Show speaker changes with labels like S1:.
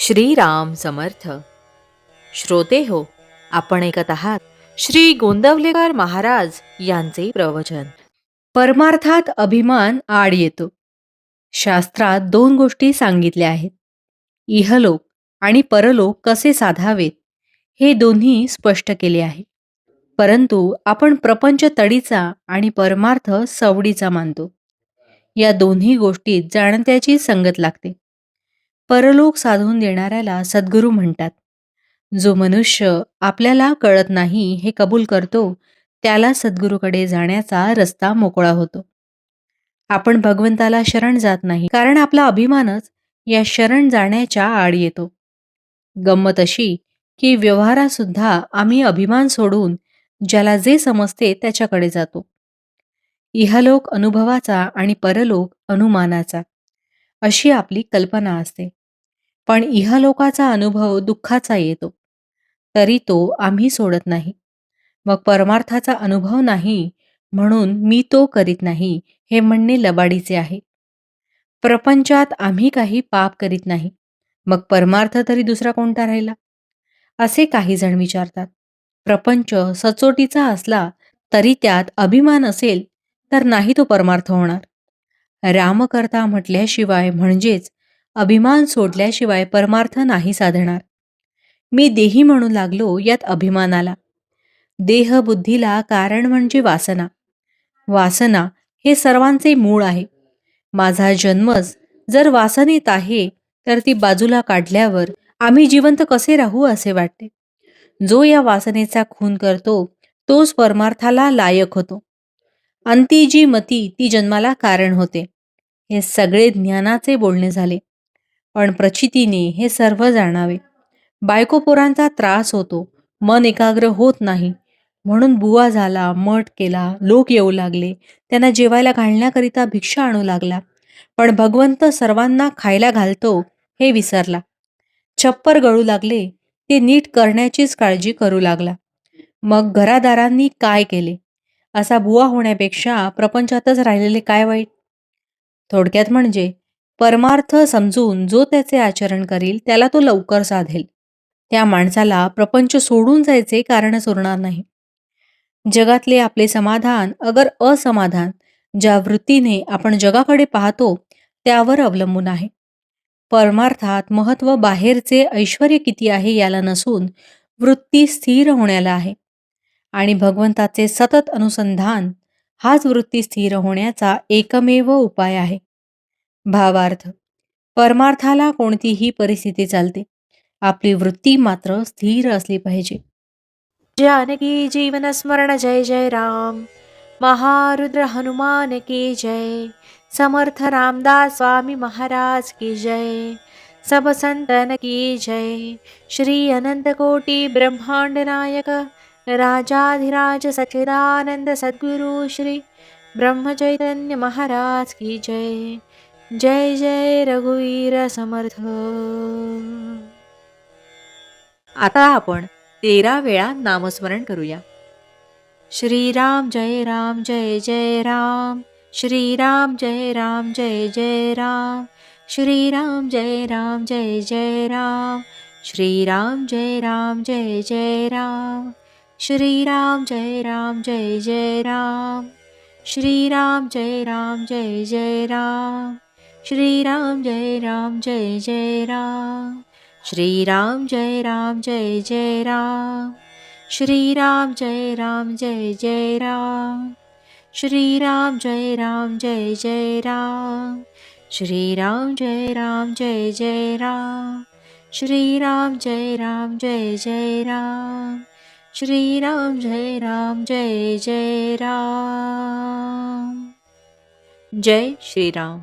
S1: श्रीराम समर्थ. श्रोते हो, आपण ऐकत आहात श्री गोंदवलेकर महाराज यांचे प्रवचन.
S2: परमार्थात अभिमान आड येतो. शास्त्रात दोन गोष्टी सांगितल्या आहेत. इहलोक आणि परलोक कसे साधावेत हे दोन्ही स्पष्ट केले आहे. परंतु आपण प्रपंच तडीचा आणि परमार्थ सवडीचा मानतो. या दोन्ही गोष्टीत जाणत्याची संगत लागते. परलोक साधून देणाऱ्याला सद्गुरू म्हणतात. जो मनुष्य आपल्याला कळत नाही हे कबूल करतो त्याला सद्गुरूकडे जाण्याचा रस्ता मोकळा होतो. आपण भगवंताला शरण जात नाही कारण आपला अभिमानच या शरण जाण्याच्या आड येतो. गंमत अशी की व्यवहारात सुद्धा आम्ही अभिमान सोडून ज्याला जे समजते त्याच्याकडे जातो. इहलोक अनुभवाचा आणि परलोक अनुमानाचा अशी आपली कल्पना असते. पण इहलोकाचा अनुभव दुःखाचा येतो तरी तो आम्ही सोडत नाही. मग परमार्थाचा अनुभव नाही म्हणून मी तो करीत नाही हे म्हणणे लबाडीचे आहे. प्रपंचात आम्ही काही पाप करीत नाही मग परमार्थ तरी दुसरा कोणता राहिला असे काही जण विचारतात. प्रपंच सचोटीचा असला तरी त्यात अभिमान असेल तर नाही तो परमार्थ होणार. रामकर्ता म्हटल्याशिवाय म्हणजेच अभिमान सोडल्याशिवाय परमार्थ नाही साधणार. मी देही म्हणू लागलो यात अभिमान आला. देह बुद्धीला कारण म्हणजे वासना. वासना हे सर्वांचे मूळ आहे. माझा जन्मच जर वासनेत आहे तर ती बाजूला काढल्यावर आम्ही जिवंत कसे राहू असे वाटते. जो या वासनेचा खून करतो तोच परमार्थाला लायक होतो. अंती जी मती ती जन्माला कारण होते. हे सगळे ज्ञानाचे बोलणे झाले. पण प्रचितीने हे सर्व जाणावे. बायकोपोरांचा त्रास होतो, मन एकाग्र होत नाही म्हणून बुवा झाला, मठ केला, लोक येऊ लागले, त्यांना जेवायला घालण्याकरिता भिक्षा आणू लागला. पण भगवंत सर्वांना खायला घालतो हे विसरला. छप्पर गळू लागले ते नीट करण्याचीच काळजी करू लागला. मग घरादारांनी काय केले असा बुवा होण्यापेक्षा प्रपंचातच राहिलेले काय वाईट. थोडक्यात म्हणजे परमार्थ समजून जो त्याचे आचरण करील त्याला तो लवकर साधेल. त्या माणसाला प्रपंच सोडून जायचे कारणच उरणार नाही. जगातले आपले समाधान अगर असमाधान ज्या वृत्तीने आपण जगाकडे पाहतो त्यावर अवलंबून आहे. परमार्थात महत्त्व बाहेरचे ऐश्वर्य किती आहे याला नसून वृत्ती स्थिर होण्याला आहे. आणि भगवंताचे सतत अनुसंधान हाच वृत्ती स्थिर होण्याचा एकमेव उपाय आहे. भावार्थ, परमार्थाला कोणतीही परिस्थिती चालते. आपली वृत्ती मात्र स्थिर असली पाहिजे.
S1: जानकी जीवन स्मरण जय जय राम. महारुद्र हनुमान की जय. समर्थ रामदास स्वामी महाराज की जय. सब संतन की जय. श्री अनंत कोटि ब्रह्मांड नायक राजाधिराज सच्चिदानंद सद्गुरु श्री ब्रह्म चैतन्य महाराज की जय. जय जय रघुवीर समर्थ. आता आपण 13 वेळा नामस्मरण करूया. श्रीराम जय राम जय जय राम. श्रीराम जय राम जय जय राम. श्रीराम जय राम जय जय राम. श्रीराम जय राम जय जय राम. श्रीराम जय राम जय जय राम. श्रीराम जय राम जय जय राम. श्रीराम जय राम जय जय राम. श्रीराम जय राम जय जय राम. श्रीराम जय राम जय जय राम. श्रीराम जय राम जय जय राम. श्रीराम जय राम जय जय राम. श्रीराम जय राम जय जय राम. श्रीराम जय राम जय जय राम. जय श्रीराम.